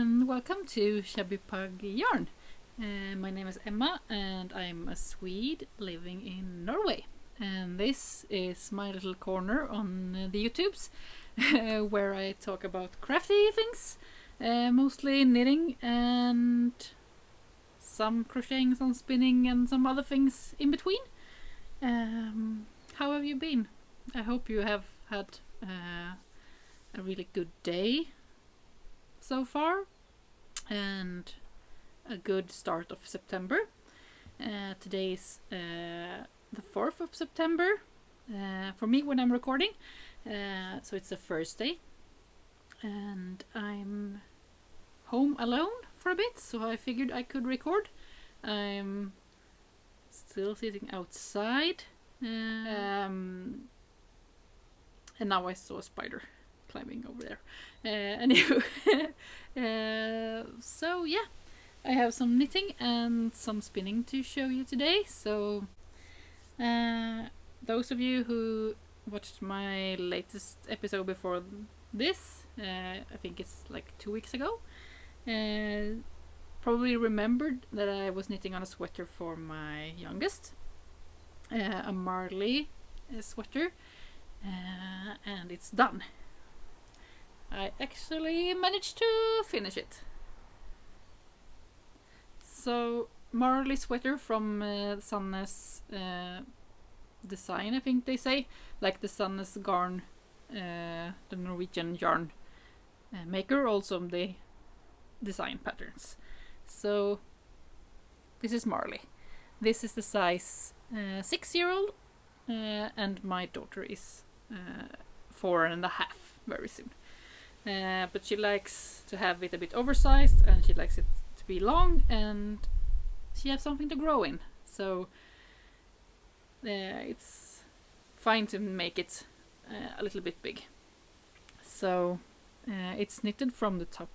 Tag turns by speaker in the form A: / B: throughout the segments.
A: and welcome to Chubby Pug Yarn. My name is Emma and I'm a Swede living in Norway. And this is my little corner on the YouTubes where I talk about crafty things, mostly knitting and some crocheting, some spinning and some other things in between. How have you been? I hope you have had a really good day so far and a good start of September. Today is the 4th of September for me when I'm recording, so it's a Thursday and I'm home alone for a bit, so I figured I could record. I'm still sitting outside and now I saw a spider climbing over there. Anyway, so yeah, I have some knitting and some spinning to show you today. So those of you who watched my latest episode before this, I think it's like 2 weeks ago, probably remembered that I was knitting on a sweater for my youngest, a Marley sweater, and it's done. I actually managed to finish it. So Marley sweater from Sandnes design, I think they say, like the Sandnes garn, the Norwegian yarn maker, also they design patterns. So this is Marley. This is the size 6-year-old, and my daughter is 4.5 very soon. But she likes to have it a bit oversized and she likes it to be long and she has something to grow in. So it's fine to make it a little bit big. So it's knitted from the top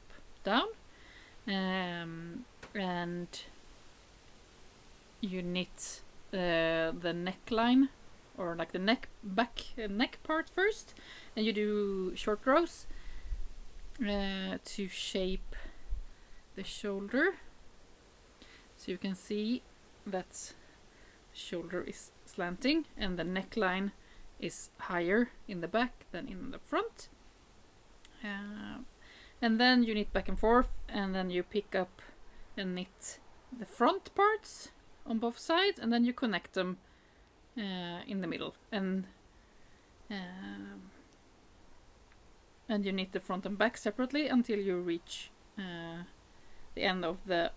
A: down, and you knit the neckline, or like the neck part first, and you do short rows to shape the shoulder. So you can see that the shoulder is slanting and the neckline is higher in the back than in the front. And then you knit back and forth, and then you pick up and knit the front parts on both sides, and then you connect them in the middle, and you knit the front and back separately until you reach the end of the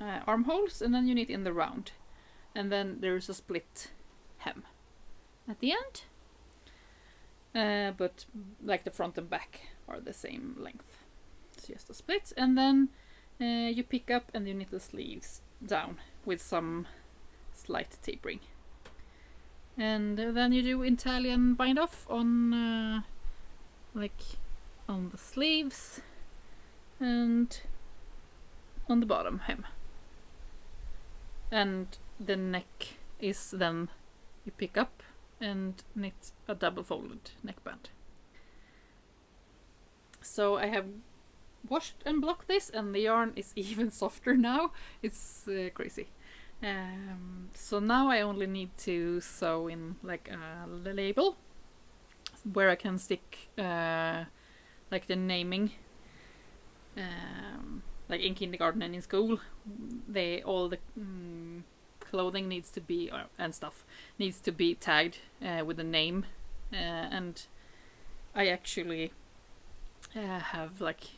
A: armholes, and then you knit in the round, and then there is a split hem at the end, but like the front and back are the same length, it's just a split, and then you pick up and you knit the sleeves down with some slight tapering, and then you do Italian bind off on like on the sleeves and on the bottom hem, and the neck is then you pick up and knit a double folded neckband. So I have washed and blocked this, and the yarn is even softer now. It's crazy. So now I only need to sew in like a label where I can stick like the naming, like in kindergarten and in school, all the clothing needs to be and stuff needs to be tagged with a name, and I actually have like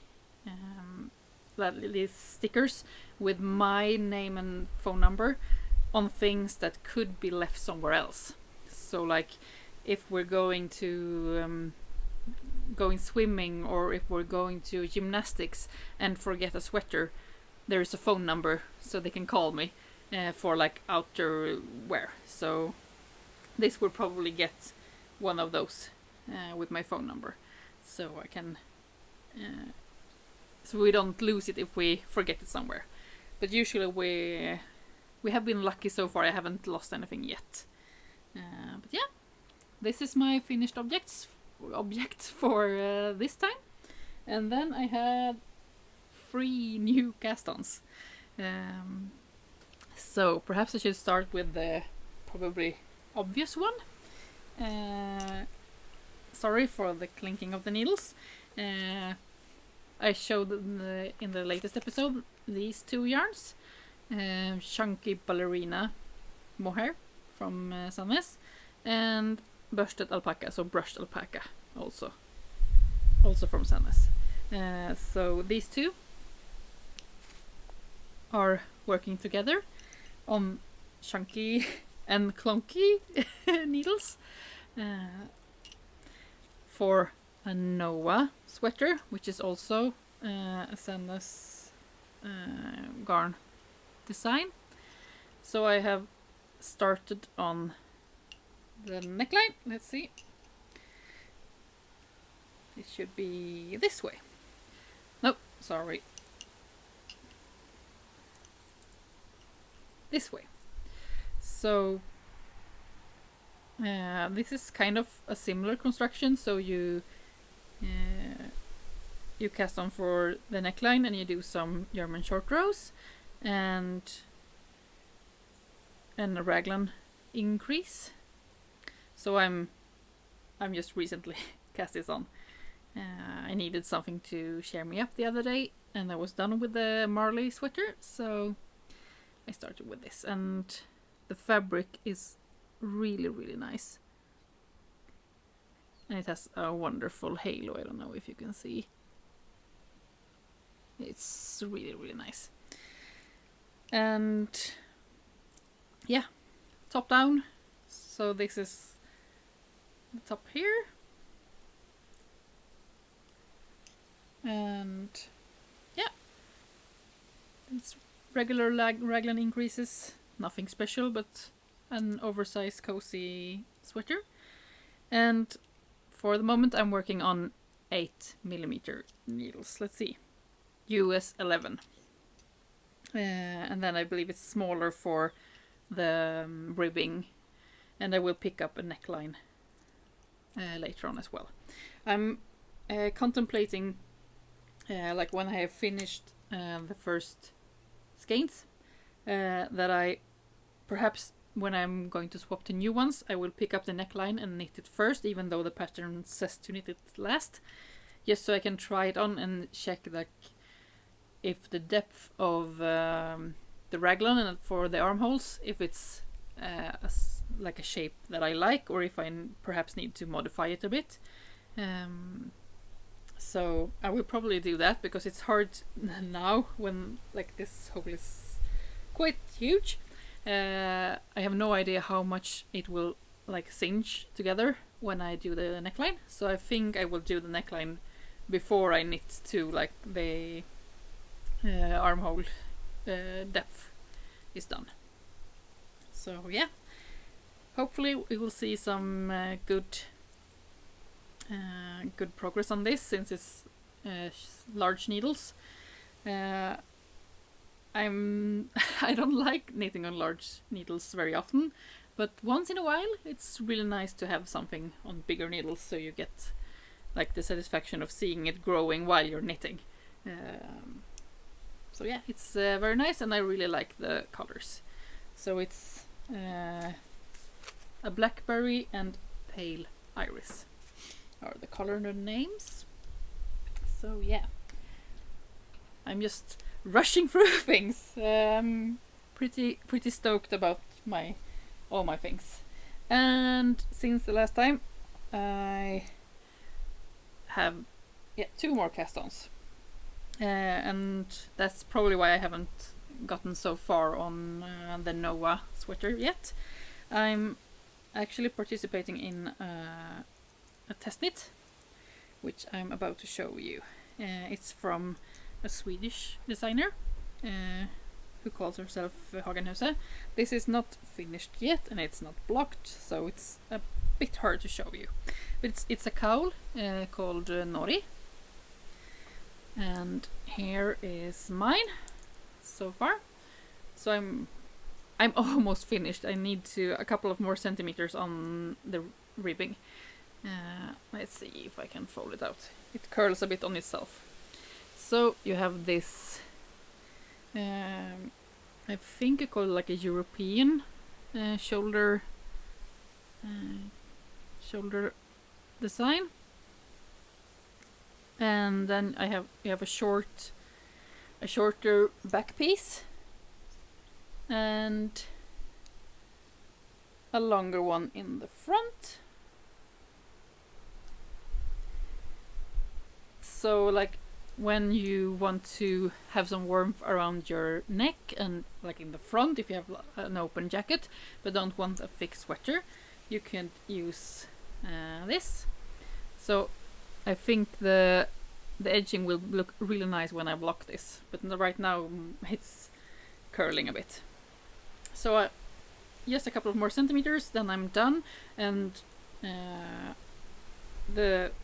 A: these stickers with my name and phone number on things that could be left somewhere else. So like if we're going to going swimming, or if we're going to gymnastics and forget a sweater, there's a phone number so they can call me for like outer wear. So this will probably get one of those with my phone number, so I can so we don't lose it if we forget it somewhere. But usually we have been lucky so far. I haven't lost anything yet. But yeah, this is my finished object for this time. And then I had 3 new cast-ons. So perhaps I should start with the probably obvious one. Sorry for the clinking of the needles. I showed in the latest episode these 2 yarns. Chunky Ballerina Mohair from Sandnes, and Bursted Alpaca, so brushed alpaca, also from Sandnes. So these 2 are working together on chunky and clunky needles for a Noah sweater, which is also a Sandnes garn design. So I have started on the neckline. Let's see. It should be this way. No, sorry. This way. So this is kind of a similar construction. So you cast on for the neckline and you do some German short rows and a raglan increase. So I'm just recently cast this on. I needed something to cheer me up the other day, and I was done with the Marley sweater, so I started with this. And the fabric is really, really nice. And it has a wonderful halo. I don't know if you can see. It's really, really nice. And yeah, top down. So this is the top here. And yeah, it's regular raglan increases, nothing special, but an oversized cozy sweater. And for the moment I'm working on 8mm needles. Let's see, US 11. And then I believe it's smaller for the ribbing, and I will pick up a neckline later on as well. I'm contemplating, like when I have finished the first skeins, that I perhaps when I'm going to swap to new ones, I will pick up the neckline and knit it first, even though the pattern says to knit it last, just so I can try it on and check like if the depth of the raglan and for the armholes, if it's like a shape that I like, or if I perhaps need to modify it a bit. So I will probably do that, because it's hard now when like this hole is quite huge. I have no idea how much it will like cinch together when I do the neckline. So I think I will do the neckline before I knit to like the armhole depth is done. So yeah, hopefully we will see some good progress on this, since it's large needles. I don't like knitting on large needles very often, but once in a while it's really nice to have something on bigger needles, so you get like the satisfaction of seeing it growing while you're knitting. So yeah, it's very nice, and I really like the colors. So it's a blackberry and pale iris are the color names. So yeah, I'm just rushing through things. Pretty stoked about all my things. And since the last time, I have 2 more cast-ons, and that's probably why I haven't gotten so far on the Noah sweater yet. I'm actually participating in a test knit, which I'm about to show you. It's from a Swedish designer who calls herself Hagenhuse. This is not finished yet, and it's not blocked, so it's a bit hard to show you. But it's a cowl called Nori, and here is mine so far. So I'm almost finished. I need a couple of more centimeters on the ribbing. Let's see if I can fold it out. It curls a bit on itself. So you have this, I think you call it like a European shoulder design, and then you have a shorter back piece and a longer one in the front. So like when you want to have some warmth around your neck and like in the front, if you have an open jacket but don't want a thick sweater, you can use this. So I think the edging will look really nice when I block this, but right now it's curling a bit. So just a couple of more centimeters, then I'm done, and I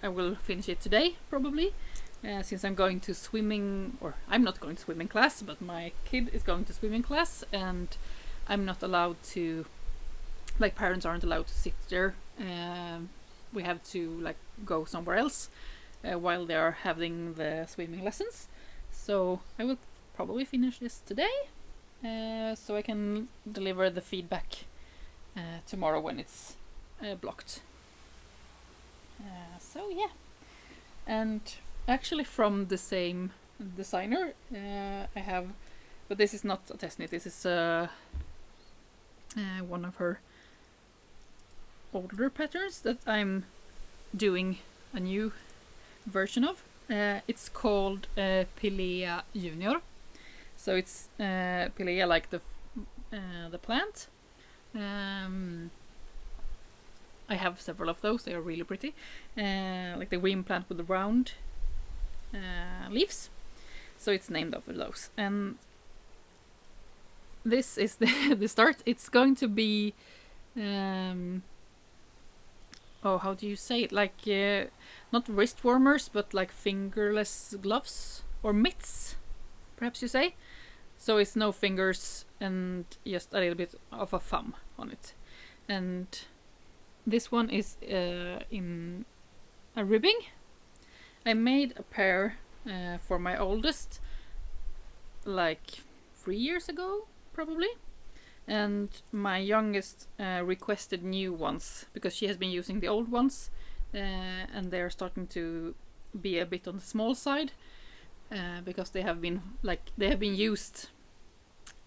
A: will finish it today probably, since I'm going to swimming, or I'm not going to swimming class, but my kid is going to swimming class, and I'm not allowed to, like parents aren't allowed to sit there. We have to like go somewhere else while they are having the swimming lessons. So I will probably finish this today, so I can deliver the feedback tomorrow when it's blocked. So yeah, and actually from the same designer I have, but this is not a test knit, this is one of her older patterns that I'm doing a new version of. It's called Pilea Junior. So it's Pilea like the plant. I have several of those. They are really pretty, like the green plant with the round leaves. So it's named after those. And this is the start. It's going to be how do you say it? Like not wrist warmers, but like fingerless gloves or mitts, perhaps you say. So it's no fingers and just a little bit of a thumb on it. And this one is in a ribbing. I made a pair for my oldest like 3 years ago, probably. And my youngest requested new ones because she has been using the old ones, and they're starting to be a bit on the small side because they have been used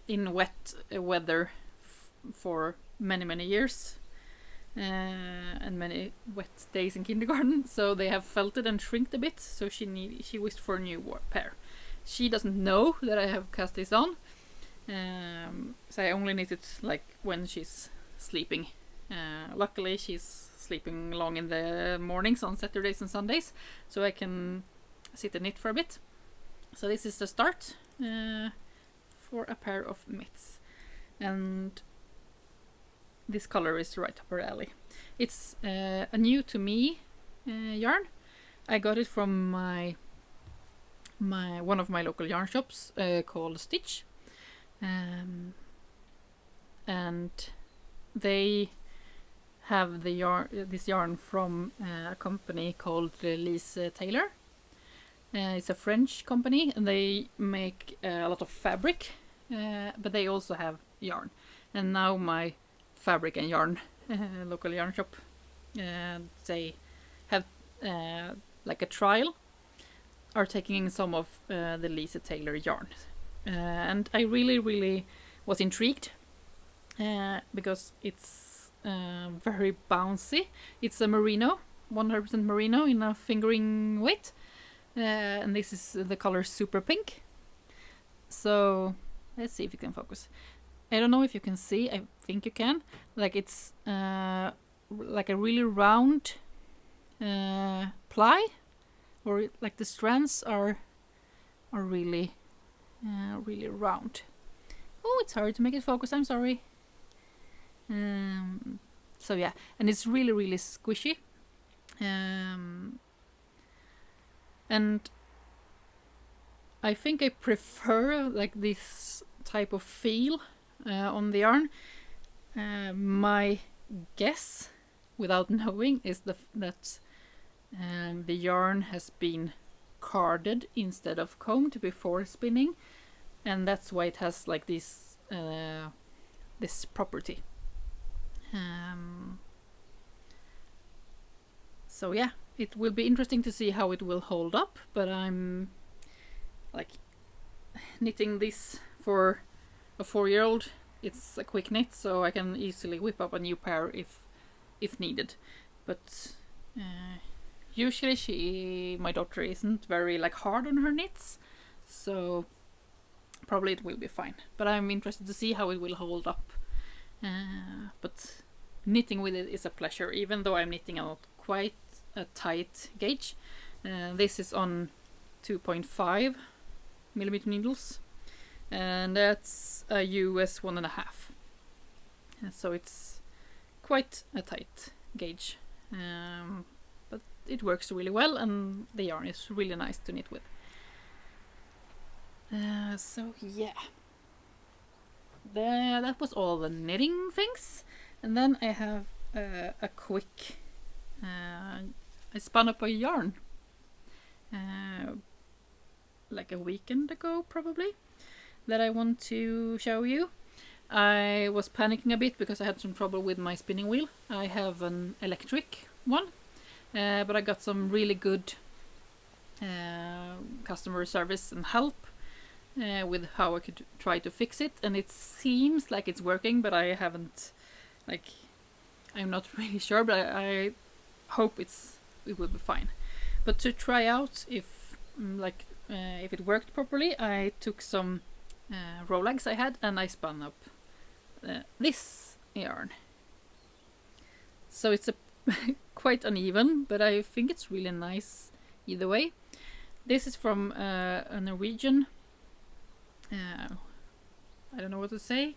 A: in wet weather for many years and many wet days in kindergarten. So they have felted and shrinked a bit. So she wished for a new pair. She doesn't know that I have cast this on. So I only knit it like when she's sleeping. Luckily she's sleeping long in the mornings on Saturdays and Sundays, so I can sit and knit for a bit. So this is the start for a pair of mitts, and this color is right up her alley. It's a new to me yarn. I got it from my one of my local yarn shops called Stitch. And they have this yarn from a company called Lise Taylor. It's a French company, and they make a lot of fabric, but they also have yarn. And now my fabric and yarn local yarn shop, they have like a trial, are taking some of the Lise Taylor yarn. And I really was intrigued because it's very bouncy. It's a merino, 100% merino in a fingering weight, and this is the color Super Pink. So let's see if you can focus. I don't know if you can see. I think you can. Like it's like a really round ply, or like the strands are really round. Oh, it's hard to make it focus, I'm sorry. So yeah, and it's really squishy. And I think I prefer like this type of feel on the yarn. My guess, without knowing, is that the yarn has been carded instead of combed before spinning, and that's why it has like this property. So yeah, it will be interesting to see how it will hold up, but I'm like knitting this for a 4-year-old. It's a quick knit, so I can easily whip up a new pair if needed. But usually my daughter isn't very like hard on her knits, so probably it will be fine. But I'm interested to see how it will hold up. But knitting with it is a pleasure, even though I'm knitting on quite a tight gauge. This is on 2.5 millimeter needles, and that's a US 1.5. So it's quite a tight gauge, but it works really well, and the yarn is really nice to knit with. So yeah, that was all the knitting things, and then I have a quick. I spun up a yarn like a weekend ago, probably, that I want to show you. I was panicking a bit because I had some trouble with my spinning wheel. I have an electric one, but I got some really good customer service and help with how I could try to fix it, and it seems like it's working, but I haven't, like, I'm not really sure, but I hope it will be fine. But to try out if it worked properly, I took some Rolex I had and I spun up this yarn. So it's a quite uneven, but I think it's really nice either way. This is from a Norwegian, I don't know what to say,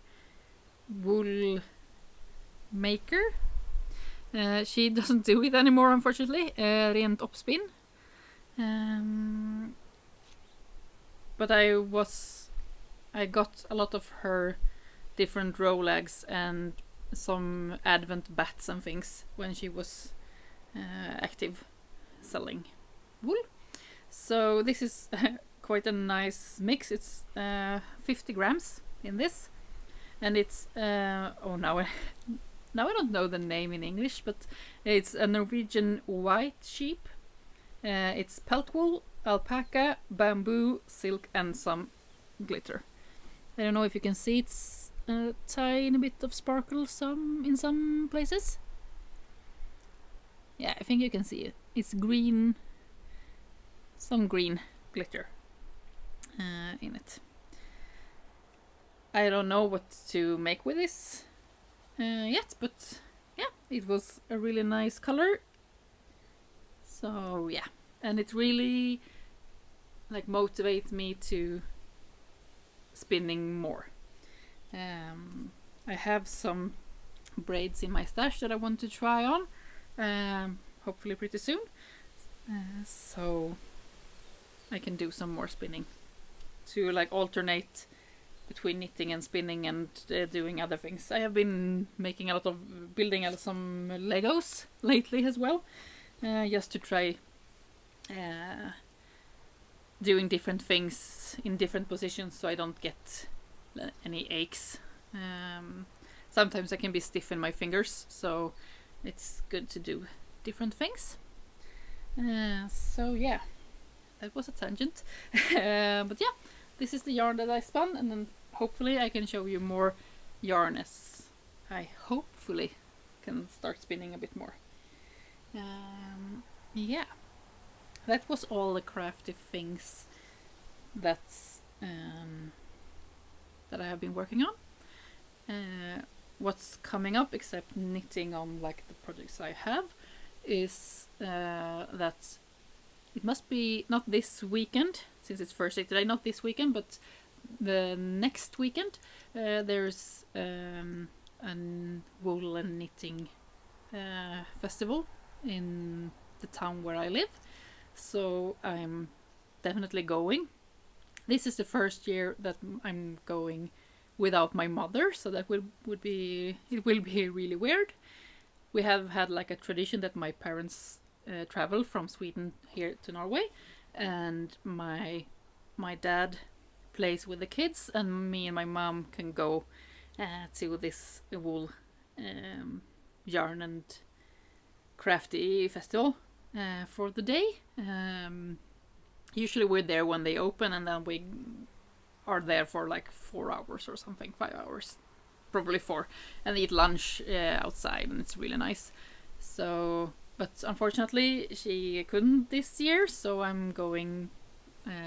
A: wool maker. She doesn't do it anymore, unfortunately. Rent Oppspinn. But I got a lot of her different Rolex and some advent bats and things when she was active selling wool. So this is quite a nice mix. It's 50 grams in this, and it's now I don't know the name in English, but it's a Norwegian white sheep. It's pelt wool, alpaca, bamboo, silk, and some glitter. I don't know if you can see, it's a tiny bit of sparkle in some places. Yeah, I think you can see it. It's green, some green glitter in it. I don't know what to make with this yet, but yeah, it was a really nice color. So yeah, and it really like motivates me to spinning more. I have some braids in my stash that I want to try on, hopefully pretty soon, so I can do some more spinning to like alternate between knitting and spinning and doing other things. I have been building some Legos lately as well, just to try doing different things in different positions so I don't get any aches. Sometimes I can be stiff in my fingers, so it's good to do different things. So yeah, that was a tangent. But yeah, this is the yarn that I spun, and then hopefully I can show you more yarn as I hopefully can start spinning a bit more. Yeah, that was all the crafty things that I have been working on. What's coming up, except knitting on like the projects I have, is that it must be not this weekend, since it's first day today, not this weekend, but the next weekend. There's a wool and knitting festival in the town where I live, so I'm definitely going. This is the first year that I'm going without my mother, so that will be really weird. We have had like a tradition that my parents travel from Sweden here to Norway, and my dad plays with the kids, and me and my mom can go to this wool yarn and crafty festival for the day. Usually we're there when they open, and then we are there for like 4 hours or something, 5 hours, probably 4, and eat lunch outside, and it's really nice. So, but unfortunately she couldn't this year, so I'm going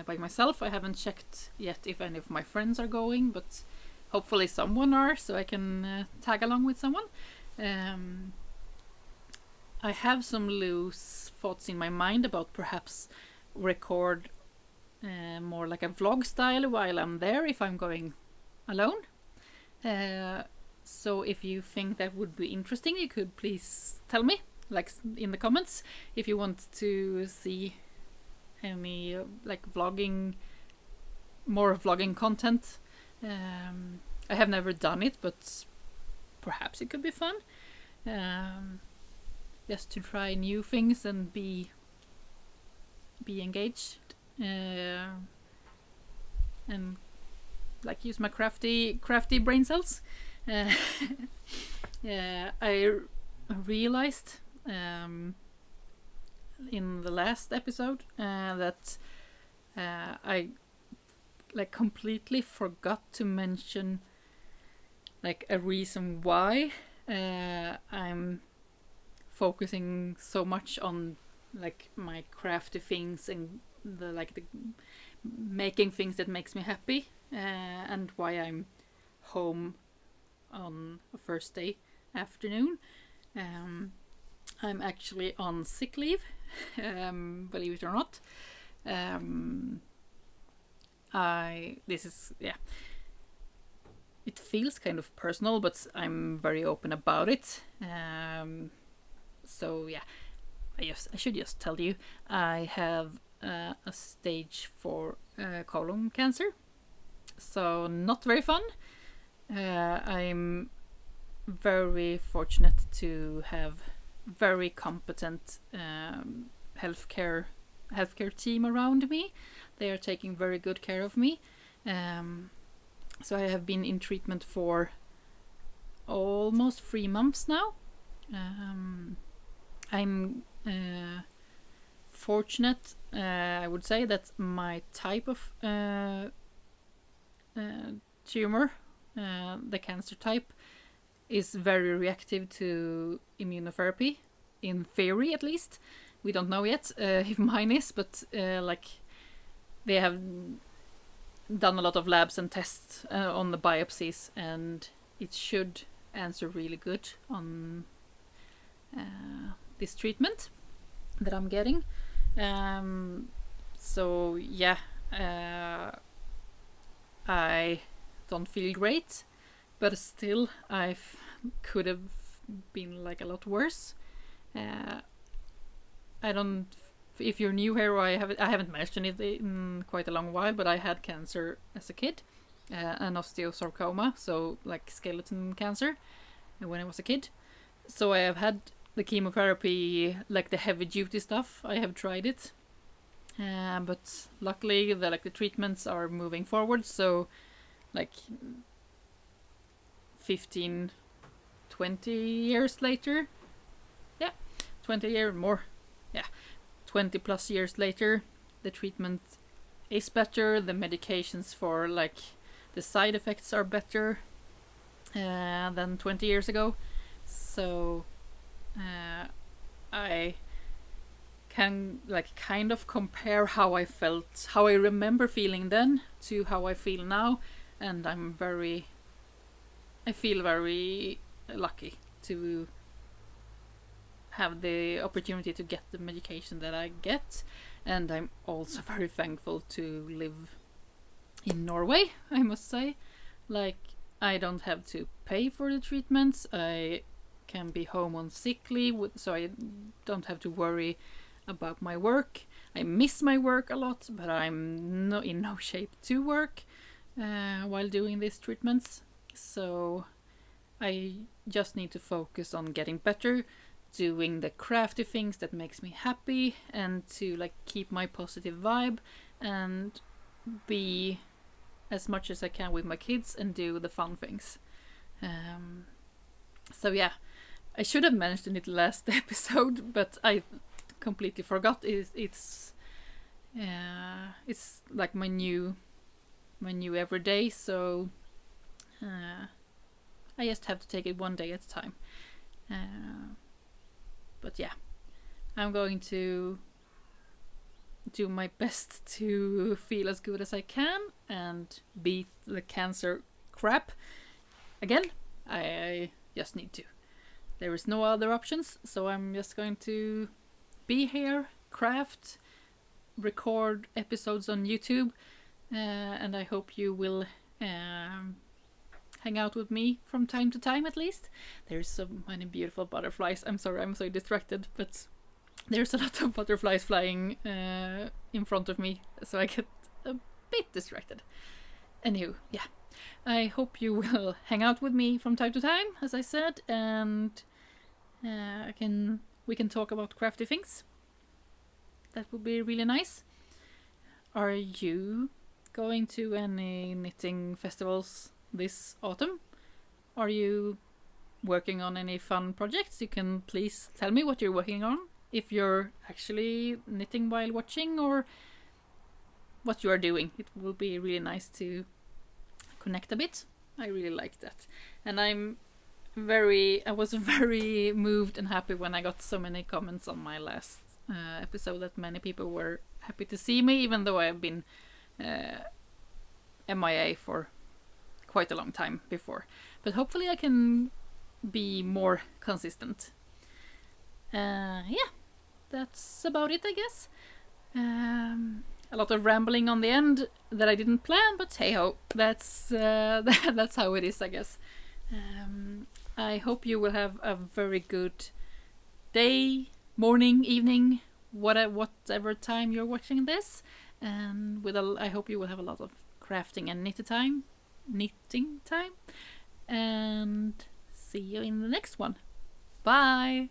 A: by myself. I haven't checked yet if any of my friends are going, but hopefully someone are, so I can tag along with someone. I have some loose thoughts in my mind about perhaps record more like a vlog style while I'm there if I'm going alone. So if you think that would be interesting, you could please tell me, like in the comments, if you want to see any like more vlogging content. I have never done it, but perhaps it could be fun. Just to try new things and be engaged, and like use my crafty brain cells. I realized in the last episode that I like completely forgot to mention like a reason why I'm focusing so much on like my crafty things and the making things that makes me happy, and why I'm home on a Thursday afternoon. I'm actually on sick leave, believe it or not. It feels kind of personal, but I'm very open about it. So yeah, I should just tell you, I have a stage 4 colon cancer. So not very fun. I'm very fortunate to have very competent healthcare team around me. They are taking very good care of me. So I have been in treatment for almost 3 months now. I'm fortunate, I would say, that my type of tumor, the cancer type, is very reactive to immunotherapy, in theory at least. We don't know yet if mine is, but like they have done a lot of labs and tests on the biopsies, and it should answer really good on this treatment that I'm getting. So yeah, I don't feel great, but still I could have been like a lot worse. I don't. If you're new here, I haven't mentioned it in quite a long while, but I had cancer as a kid, an osteosarcoma, so like skeleton cancer, when I was a kid. So I have had the chemotherapy, like the heavy duty stuff. I have tried it, but luckily the treatments are moving forward. So like 15, 20 years later, 20 years more, 20 plus years later, the treatment is better. The medications for like the side effects are better than 20 years ago. So I can like kind of compare how I felt, how I remember feeling then to how I feel now, and I feel very lucky to have the opportunity to get the medication that I get, and I'm also very thankful to live in Norway, I must say. Like, I don't have to pay for the treatments. I can be home on sick leave, so I don't have to worry about my work. I miss my work a lot, but I'm in no shape to work while doing these treatments. So I just need to focus on getting better doing the crafty things that makes me happy, and to like keep my positive vibe and be as much as I can with my kids and do the fun things. So yeah, I should have mentioned it last episode, but I completely forgot. It's like my new everyday, so I just have to take it one day at a time. But yeah, I'm going to do my best to feel as good as I can and beat the cancer crap. Again, I just need to. There is no other options, so I'm just going to be here, craft, record episodes on YouTube, and I hope you will hang out with me from time to time at least. There's so many beautiful butterflies. I'm sorry, I'm so distracted, but there's a lot of butterflies flying in front of me, so I get a bit distracted. Anywho, yeah. I hope you will hang out with me from time to time, as I said, and we can talk about crafty things. That would be really nice. Are you going to any knitting festivals this autumn? Are you working on any fun projects? You can please tell me what you're working on, if you're actually knitting while watching, or what you are doing. It will be really nice to connect a bit. I really like that. And I was very moved and happy when I got so many comments on my last episode that many people were happy to see me, even though I've been MIA for quite a long time before. But hopefully I can be more consistent. Yeah, that's about it, I guess. A lot of rambling on the end that I didn't plan, but hey ho, that's how it is, I guess. I hope you will have a very good day, morning, evening, whatever time you're watching this, and I hope you will have a lot of crafting and knitting time, and see you in the next one. Bye!